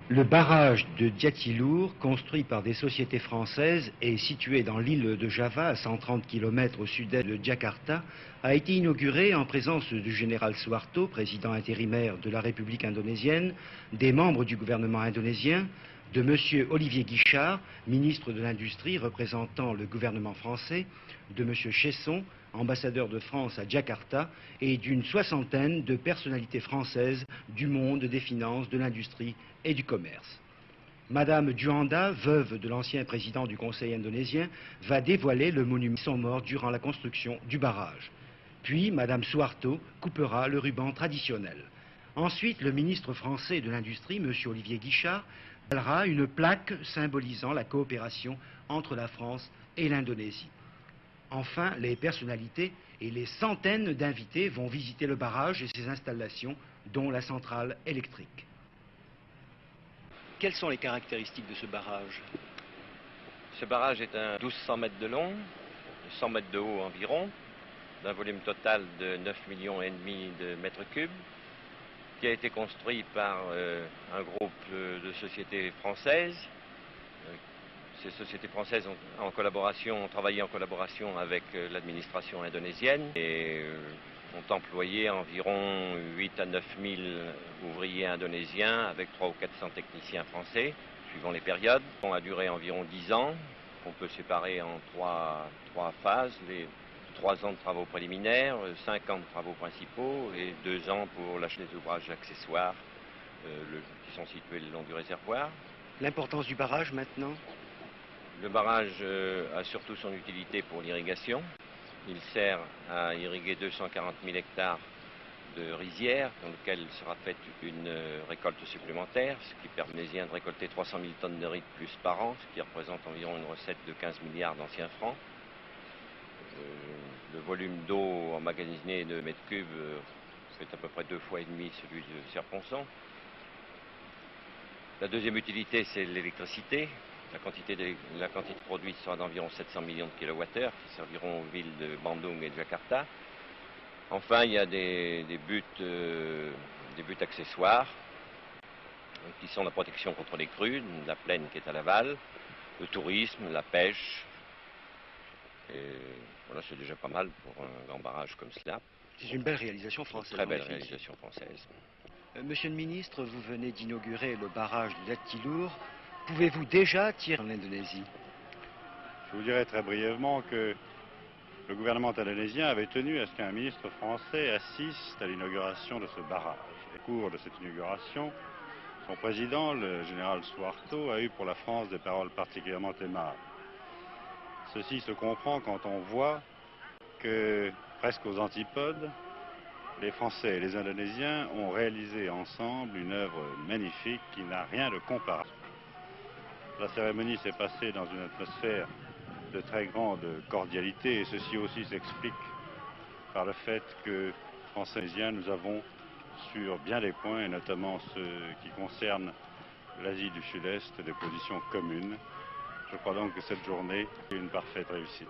Le barrage de Diatilour, construit par des sociétés françaises et situé dans l'île de Java, à 130 km au sud-est de Jakarta, a été inauguré en présence du général Suharto, président intérimaire de la République indonésienne, des membres du gouvernement indonésien, de M. Olivier Guichard, ministre de l'Industrie représentant le gouvernement français, de M. Chesson, ambassadeur de France à Jakarta, et d'une soixantaine de personnalités françaises du monde des finances, de l'industrie et du commerce. Madame Juanda, veuve de l'ancien président du Conseil indonésien, va dévoiler le monument sans mort durant la construction du barrage. Puis, Madame Suharto coupera le ruban traditionnel. Ensuite, le ministre français de l'Industrie, M. Olivier Guichard, installera une plaque symbolisant la coopération entre la France et l'Indonésie. Enfin, les personnalités et les centaines d'invités vont visiter le barrage et ses installations, dont la centrale électrique. Quelles sont les caractéristiques de ce barrage? Ce barrage est un 1200 mètres de long, 100 mètres de haut environ, d'un volume total de 9,5 millions de mètres cubes, qui a été construit par un groupe de sociétés françaises. Ces sociétés françaises ont travaillé en collaboration avec l'administration indonésienne et ont employé environ 8 à 9 000 ouvriers indonésiens avec 300 ou 400 techniciens français, suivant les périodes. On a duré environ 10 ans, qu'on peut séparer en trois phases. 3 ans de travaux préliminaires, 5 ans de travaux principaux et 2 ans pour lâcher les ouvrages accessoires qui sont situés le long du réservoir. L'importance du barrage maintenant? Le barrage a surtout son utilité pour l'irrigation. Il sert à irriguer 240 000 hectares de rizières, dans lesquelles sera faite une récolte supplémentaire, ce qui permet de récolter 300 000 tonnes de riz de plus par an, ce qui représente environ une recette de 15 milliards d'anciens francs. Le volume d'eau emmagasinée de mètres cubes fait à peu près 2,5 fois celui de Serre-Ponçon. La deuxième utilité, c'est l'électricité. La quantité produite sera d'environ 700 millions de kilowattheures qui serviront aux villes de Bandung et de Jakarta. Enfin, il y a des buts accessoires qui sont la protection contre les crues, la plaine qui est à l'aval, le tourisme, la pêche. Et voilà, c'est déjà pas mal pour un grand barrage comme cela. C'est une belle réalisation française. Une très belle réalisation française. Monsieur le ministre, vous venez d'inaugurer le barrage de Diatilour. Pouvez-vous déjà tirer en Indonésie? Je vous dirais très brièvement que le gouvernement indonésien avait tenu à ce qu'un ministre français assiste à l'inauguration de ce barrage. Au cours de cette inauguration, son président, le général Suharto, a eu pour la France des paroles particulièrement aimables. Ceci se comprend quand on voit que, presque aux antipodes, les Français et les Indonésiens ont réalisé ensemble une œuvre magnifique qui n'a rien de comparable. La cérémonie s'est passée dans une atmosphère de très grande cordialité et ceci aussi s'explique par le fait que, Français et Indonésiens, nous avons sur bien des points, et notamment ceux qui concernent l'Asie du Sud-Est, des positions communes. Je crois donc que cette journée est une parfaite réussite.